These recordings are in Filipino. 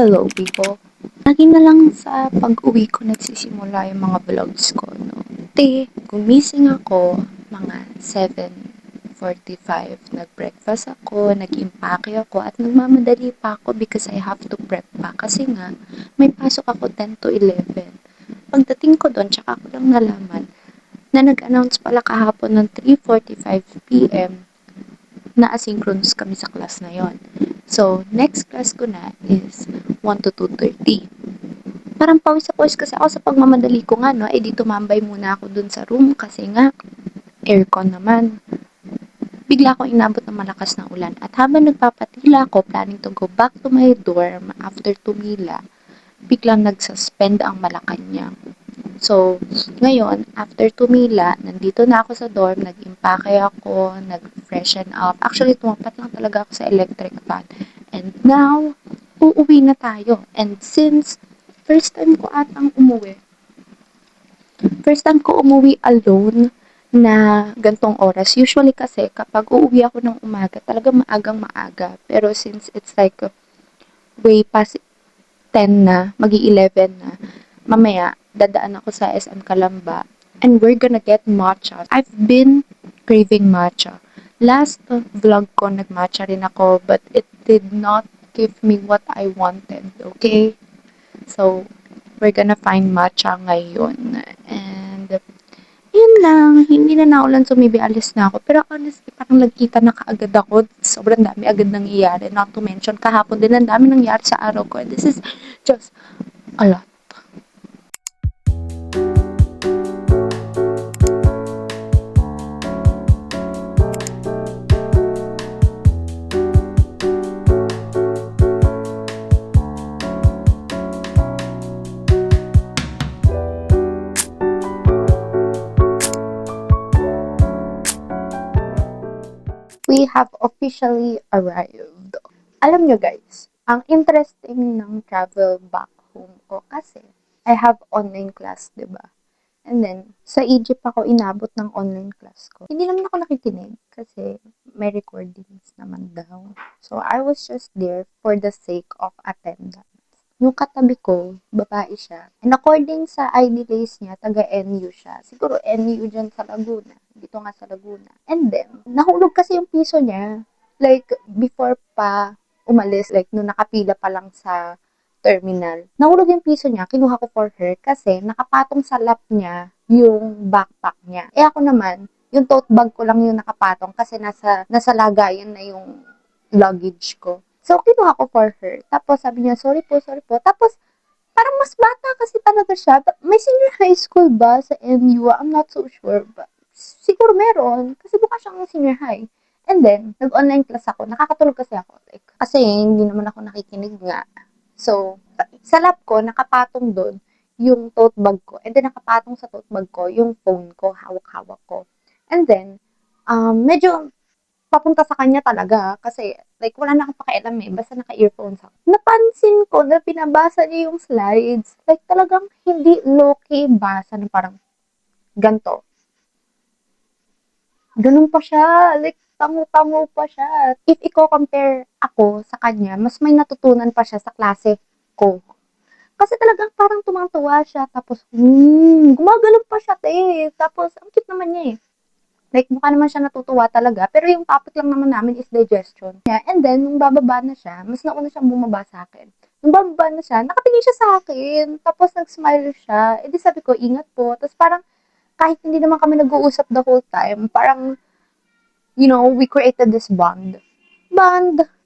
Hello people! Lagi na lang sa pag-uwi ko nagsisimula yung mga vlogs ko, no? Gumising ako mga 7:45. Nag-breakfast ako, nag-impake ako, at nagmamadali pa ako because I have to prep pa. Kasi nga, may pasok ako 10 to 11. Pagdating ko doon, tsaka ko lang nalaman na nag-announce pala kahapon ng 3:45 p.m. na asynchronous kami sa class na yon. So, next class ko na is 1 to 2:30. Parang pawis sa pawis kasi ako sa pagmamadali ko nga, no? Eh, di tumambay muna ako dun sa room kasi nga, aircon naman. Bigla akong inabot ng malakas na ulan. At habang nagpapatila ako, planning to go back to my dorm after tumila, biglang nagsuspend ang Malacanang. So, ngayon, after tumila, nandito na ako sa dorm, nag-impake ako, nag-freshen up. Actually, tumapat lang talaga ako sa electric fan. And now, uuwi na tayo. And since first time ko atang umuwi, first time ko umuwi alone na gantong oras. Usually kasi, kapag uuwi ako ng umaga, talaga maagang maaga. Pero since it's like way past 10 na, magi-11 na, mamaya, dadaan ako sa SM Calamba, and we're gonna get matcha. I've been craving matcha. Last vlog ko, nag-matcha rin ako, but it did not give me what I wanted, okay? So, we're gonna find matcha ngayon. And, yun lang, hindi na naulan sumibi, alis na ako. Pero honestly, parang nagkita na kaagad ako. Sobrang dami agad nangyayari. Not to mention, kahapon din ang dami nangyari sa araw ko. And this is just a lot. We have officially arrived. Alam nyo guys, ang interesting ng travel back home ko kasi I have online class, 'di ba? And then, sa Egypt ako inabot ng online class ko. Hindi naman ako nakikinig kasi may recordings naman daw. So, I was just there for the sake of attendance. Yung katabi ko, babae siya. And according sa ID base niya, taga-NU siya. Siguro NU dyan sa Laguna. Dito nga sa Laguna. And then, nahulog kasi yung piso niya. Like, before pa umalis, like, nung nakapila pa lang sa terminal. Nahulog yung piso niya, kinuha ko for her kasi nakapatong sa lap niya yung backpack niya. Eh ako naman, yung tote bag ko lang yung nakapatong kasi nasa lagayan na yung luggage ko. So, kinuha ko for her. Tapos, sabi niya, sorry po, sorry po. Tapos, parang mas bata kasi talaga siya. May senior high school ba sa NU? I'm not so sure. But, siguro meron. Kasi buka siyang senior high. And then, nag-online class ako. Nakakatulog kasi ako. Like, kasi hindi naman ako nakikinig nga. So, sa lap ko, nakapatong doon yung tote bag ko. And then, nakapatong sa tote bag ko yung phone ko, hawak-hawak ko. And then, medyo papunta sa kanya talaga kasi like wala na akong pakialam eh, basta naka-earphones ako. Napansin ko na pinabasa niya yung slides. Like talagang hindi low-key basa na parang ganto. Ganun pa siya. Like tango-tango pa siya. If i-compare ako sa kanya, mas may natutunan pa siya sa klase ko. Kasi talagang parang tumang-tuwa siya. Tapos, gumagalaw pa siya, te. Tapos, ang cute naman niya eh. Like, mukha naman siya natutuwa talaga. Pero yung topic lang naman namin is digestion. Yeah, and then, nung bababa na siya, mas nauna siyang bumaba sa akin. Nung bababa na siya, nakatingin siya sa akin. Tapos, nag-smile siya. E di sabi ko, ingat po. Tapos parang, kahit hindi naman kami nag-uusap the whole time, parang, we created this bond.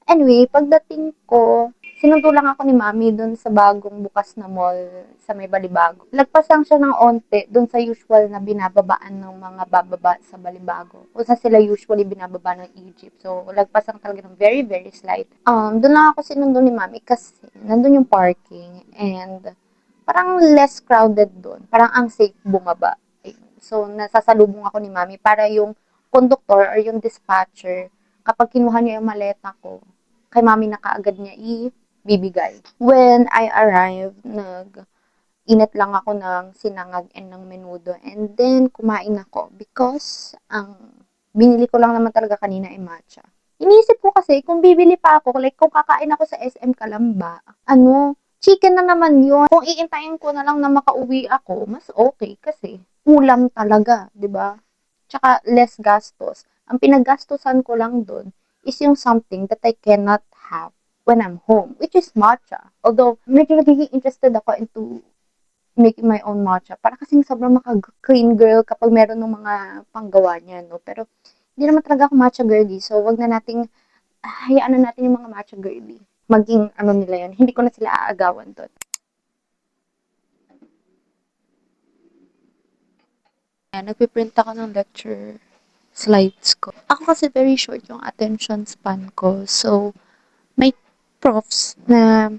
Anyway, pagdating ko, sinundo lang ako ni Mami dun sa bagong bukas na mall sa may Balibago. Lagpas lang siya ng onte dun sa usual na binababaan ng mga bababa sa Balibago. O sa sila usually binababa ng Egypt. So, lagpas lang talaga ng very, very slight. Dun lang ako sinundo ni Mami kasi nandun yung parking and parang less crowded dun. Parang ang safe bumaba. So, nasasalubong ako ni Mami para yung conductor or yung dispatcher, kapag kinuha niya yung maleta ko, kay Mami na kaagad niya ibibigay. When I arrived, init lang ako ng sinangag and ng menudo. And then, kumain ako because ang binili ko lang naman talaga kanina ay matcha. Iniisip ko kasi kung bibili pa ako, like kung kakain ako sa SM Kalamba, chicken na naman yun. Kung iintayin ko na lang na makauwi ako, mas okay kasi ulam talaga, 'di ba? Tsaka less gastos. Ang pinaggastusan ko lang dun is yung something that I cannot have when I'm home, which is matcha. Although, medyo nagiging interested ako into making my own matcha. Para kasing sobrang maka-clean girl kapag meron ng mga panggawa niya, no? Pero, hindi naman talaga ako matcha girly. So, wag na nating, hayaan na natin yung mga matcha girly. Maging, ano nila yun. Hindi ko na sila aagawan doon. Nagpiprint ako ng lecture slides ko. Ako kasi very short yung attention span ko. So, may profs na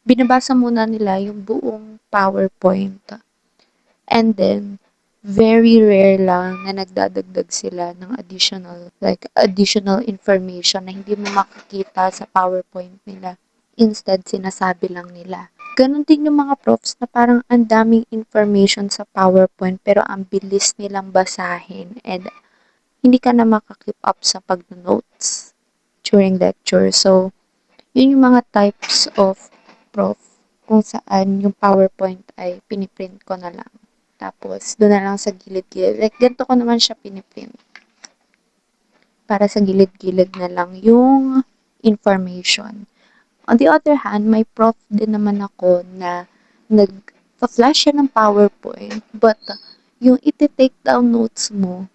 binabasa muna nila yung buong PowerPoint. And then, very rare lang na nagdadagdag sila ng additional information na hindi mo makikita sa PowerPoint nila. Instead, sinasabi lang nila. Ganon din yung mga profs na parang ang daming information sa PowerPoint pero ang bilis nilang basahin and hindi ka na makakeep up sa pag-notes during lecture. So, yun yung mga types of prof kung saan yung PowerPoint ay piniprint ko na lang. Tapos, doon na lang sa gilid-gilid. Like, ganito ko naman siya piniprint. Para sa gilid-gilid na lang yung information. On the other hand, may prof din naman ako na nag-flash siya ng PowerPoint, but yung iti-take down notes mo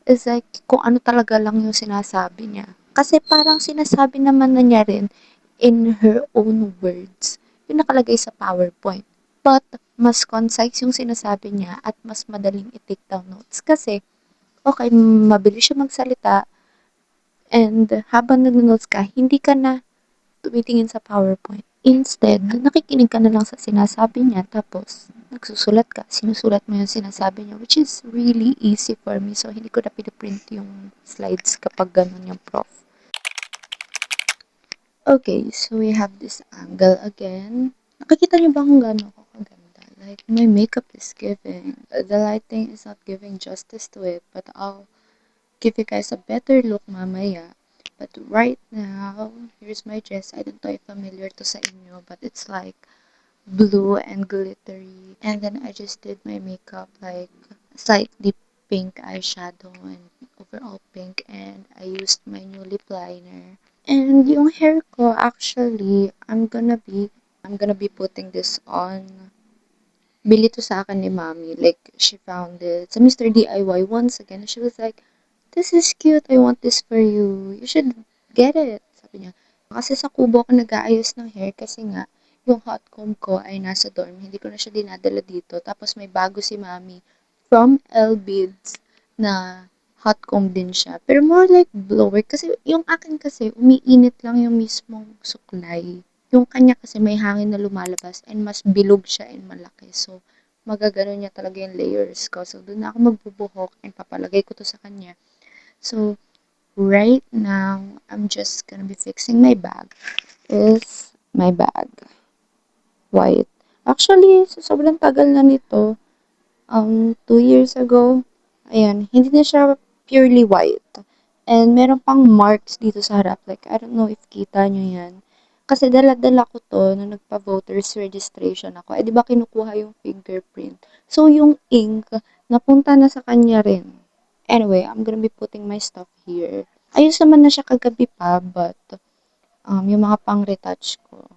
is like kung ano talaga lang yung sinasabi niya. Kasi parang sinasabi naman na niya rin in her own words yung nakalagay sa PowerPoint. But, mas concise yung sinasabi niya at mas madaling i-take down notes. Kasi, okay, mabilis siya magsalita and habang nag-notes ka, hindi ka na tumitingin sa PowerPoint. Instead, nakikinig ka na lang sa sinasabi niya tapos nagsusulat ka. Sinusulat mo yung sinasabi niya which is really easy for me. So, hindi ko na piniprint yung slides kapag ganun yung prof. Okay, so we have this angle again. Nakikita niyo ba kung gaano ako kaganda? Like, my makeup is giving. The lighting is not giving justice to it, but I'll give you guys a better look mamaya. But right now, here's my dress. I don't know if familiar to sa inyo, but it's like blue and glittery. And then I just did my makeup like slightly pink eyeshadow and overall pink. And I used my new lip liner. And yung hair ko, actually, I'm gonna be putting this on. Bili to sa akin ni Mommy. Like, she found it sa Mr. DIY once again. She was like, this is cute. I want this for you. You should get it. Sabi niya. Kasi sa kubo ako nag-aayos ng hair kasi nga, yung hot comb ko ay nasa dorm. Hindi ko na siya dinadala dito. Tapos may bago si Mommy from L-Beads na hot comb din siya. Pero more like blower. Kasi yung akin kasi, umiinit lang yung mismong suklay. Yung kanya kasi may hangin na lumalabas and mas bilog siya and malaki. So, magagano niya talaga yung layers ko. So, doon na ako magbubuhok and papalagay ko to sa kanya. So, right now, I'm just gonna be fixing my bag. Is my bag white. Actually, sa sobrang tagal na nito, 2 years ago, ayan, hindi na siya purely white. And meron pang marks dito sa harap. Like, I don't know if kita nyo yan. Kasi dala-dala ko to nung nagpa-voters registration ako. Eh, di ba kinukuha yung fingerprint? So, yung ink, napunta na sa kanya rin. Anyway, I'm gonna be putting my stuff here. Ayos naman na siya kagabi pa, but yung mga pang-retouch ko.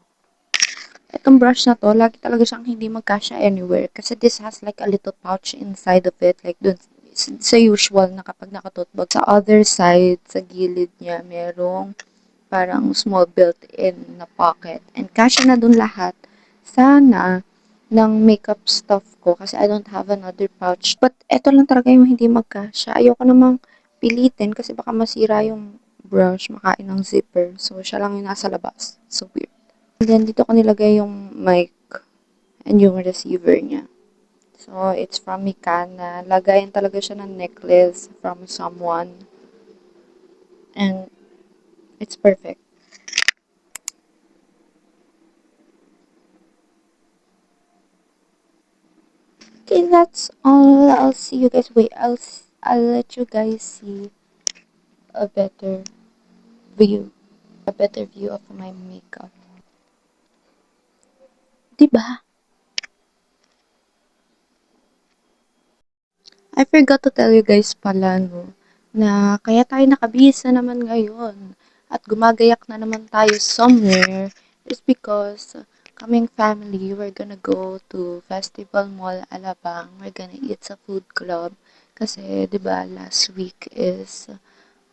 Itong brush na to, lagi talaga siyang hindi magkasya anywhere. Kasi this has like a little pouch inside of it. Like dun, sa usual na kapag nakatutbag. Sa other side, sa gilid niya, merong parang small built-in na pocket. And kasya na dun lahat. Sana ng makeup stuff ko kasi I don't have another pouch. But eto lang talaga yung hindi magkasya. Ayoko namang pilitin kasi baka masira yung brush, makain ng zipper. So, siya lang yung nasa labas. So, weird. And then, dito ko nilagay yung mic and yung receiver niya. So, it's from Mikana. Lagayan talaga siya ng necklace from someone. And, it's perfect. Okay, that's all. I'll see you guys. Wait, I'll let you guys see a better view, a better view of my makeup. 'Di ba? I forgot to tell you guys pala, no, na kaya tayo nakabihis na naman ngayon at gumagayak na naman tayo somewhere is because kaming family, we're gonna go to Festival Mall Alabang. We're gonna eat sa food club. Kasi, di ba, last week is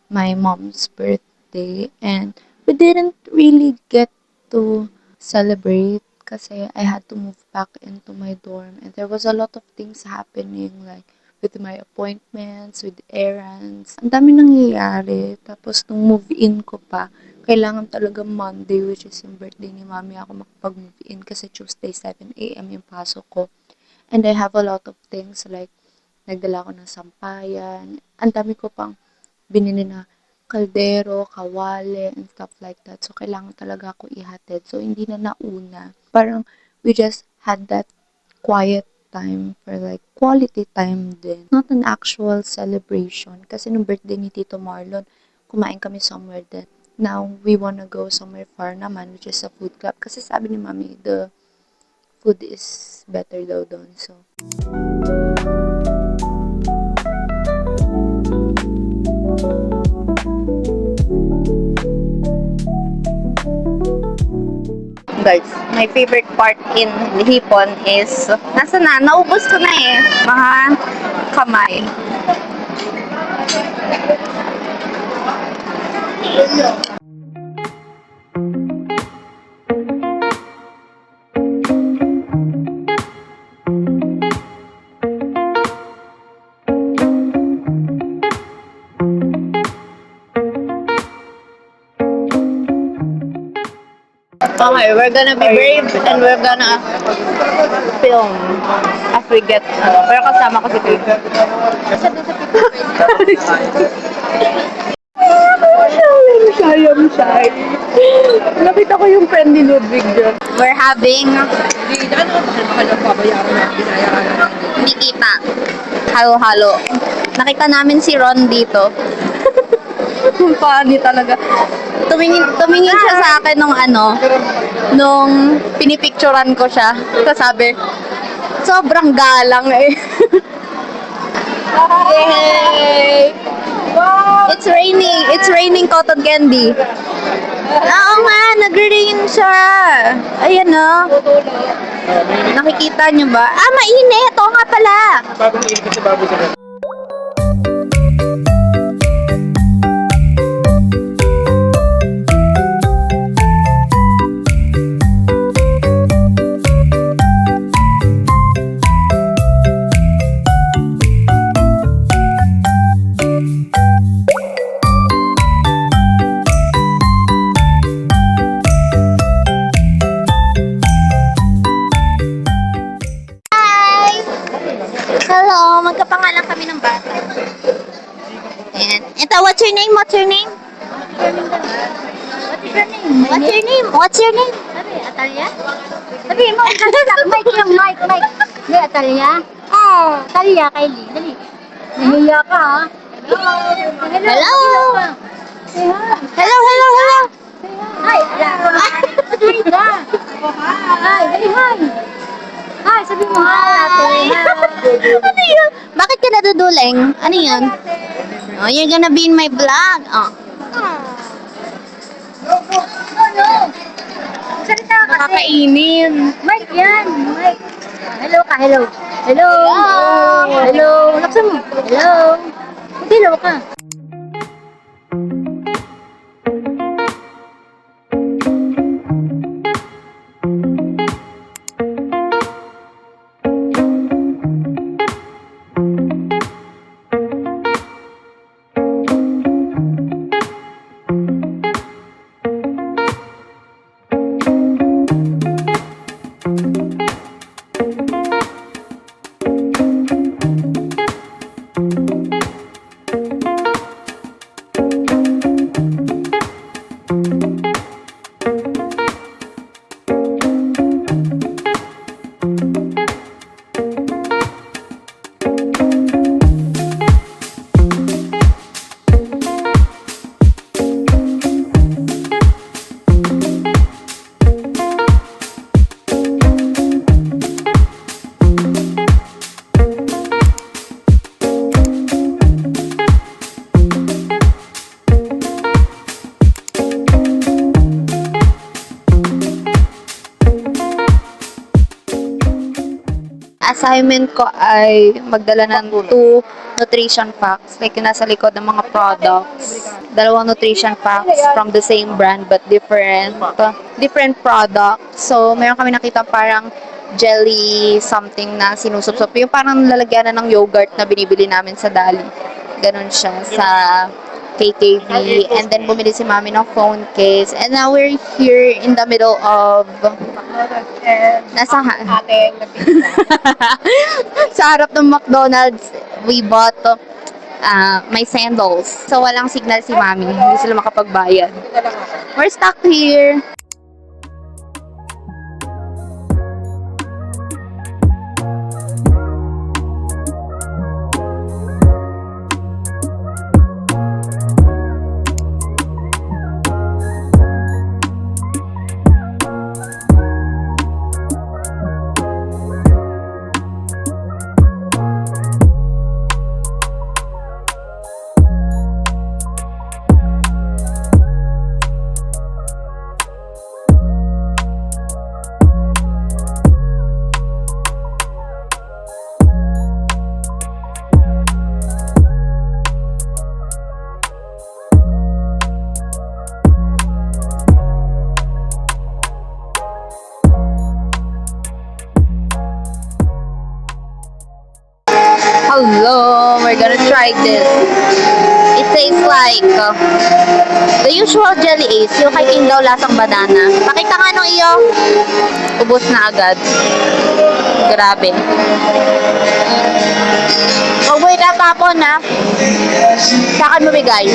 my mom's birthday and we didn't really get to celebrate kasi I had to move back into my dorm and there was a lot of things happening like with my appointments, with errands. Ang dami nangyayari. Tapos nung move in ko pa, kailangan talaga Monday which is yung birthday ni mami ako makapag-move in kasi Tuesday 7 a.m. yung pasok ko. And I have a lot of things like nagdala ko ng sampayan. Ang dami ko pang binili na kaldero, kawali, and stuff like that. So, kailangan talaga ako ihatid. So, hindi na nauna. Parang, we just had that quiet time for like quality time din. Not an actual celebration. Kasi nung birthday ni Tito Marlon, kumain kami somewhere din. Now, we wanna go somewhere far naman, which is a food club. Kasi sabi ni Mami, the food is better daw doon. So, guys, my favorite part in Hipon is, nasa na? Naubos ko na eh. Mga kamay. Okay, we're gonna be brave and we're gonna film as we get, pero kasama ko si Pete. I'm shy. Nakita ko yung friend ni Ludwig dyan. We're having hindi kita. Halo-halo. Nakita namin si Ron dito. Funny talaga. Tumingin siya sa akin nung pinipicturan ko siya. So sabi, sobrang galang eh. Yay! It's raining. It's raining cotton candy. Oo nga, nag-rain siya. Ayan o. Nakikita niyo ba? Ah, mainit. Oo nga pala. Bagong init kasi bago sa Hello, magkapangalan kami ng bata. Ayan. Ito, what's your name? What's your name? What's your name? What's your name? What's your name? Sabi, Atalia? Sabi mo, mic yung mic. Hindi, Atalia? Oh. Atalia, Kylie. Dali. Nahiya ka, ha? Hello. Hello. Hi. Hi ka. Hi. Hi. Hi, sabi mo hi, ate. Ano yun? Bakit ka naduduling? Ano yun? Oh, you're gonna be in my vlog. Oh. No. Salita ka kasi. Nakakainin. Mike yan. Mike. Hello ka, hello. Hello. Laksan mo. Hello. Hello ka. assignment ko ay magdala ng 2 nutrition facts. Like, yung nasa likod ng mga products. 2 nutrition facts from the same brand but different products. So, meron kami nakita parang jelly something na sinusupsop. Yung parang lalagyan na ng yogurt na binibili namin sa Dali. Ganon siya sa KKV. And then, bumili si mami ng phone case. And now, we're here in the middle of nasa sa harap ng McDonald's, we bought my sandals. So, walang signal si mami. Hindi sila makapagbayad. We're stuck here. Hello, we're gonna try this. It tastes like the usual jelly ace. Yung kay King daw lasang banana. Pakita nga nung iyo. Ubus na agad. Grabe. Oh, wait na tapon na. Saan mo bigay?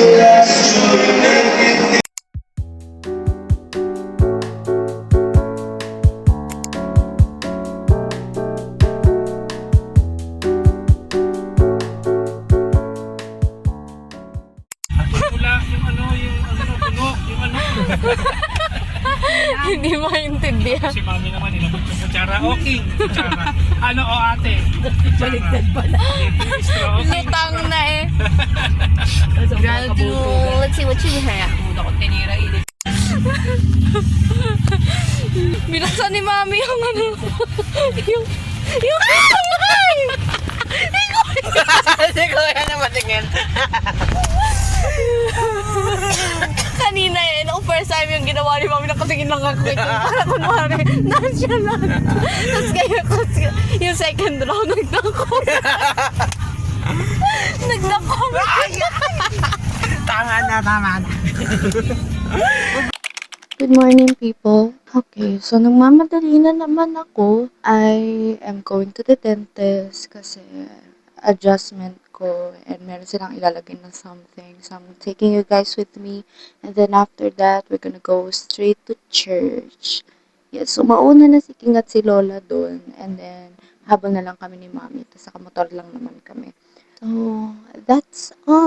Wala yung puno, yung Hindi maintindihan. Si mami naman, inabot yung kutsara. Okay, kutsara. Ate? Baligtad pala. Lutang na eh. Let's see what you have. Una ko tinira ilit. Binasa ni mami yung yung Hindi ko yan na matingin. kanina eh, no first time yung ginawa ni mami, nakatingin lang ako ito. Para kunwari, nonchalant. Tapos kaya yung second round, nagdako. Nagdako. Tama na. Good morning, people. Okay, so nagmamadali na naman ako. I am going to the dentist kasi adjustment ko and meron silang ilalagay na something. So I'm taking you guys with me and then after that, we're gonna go straight to church. Yes, so mauna na si King at si Lola doon and then habang na lang kami ni Mami. Tapos nakamotor lang naman kami. So, that's all.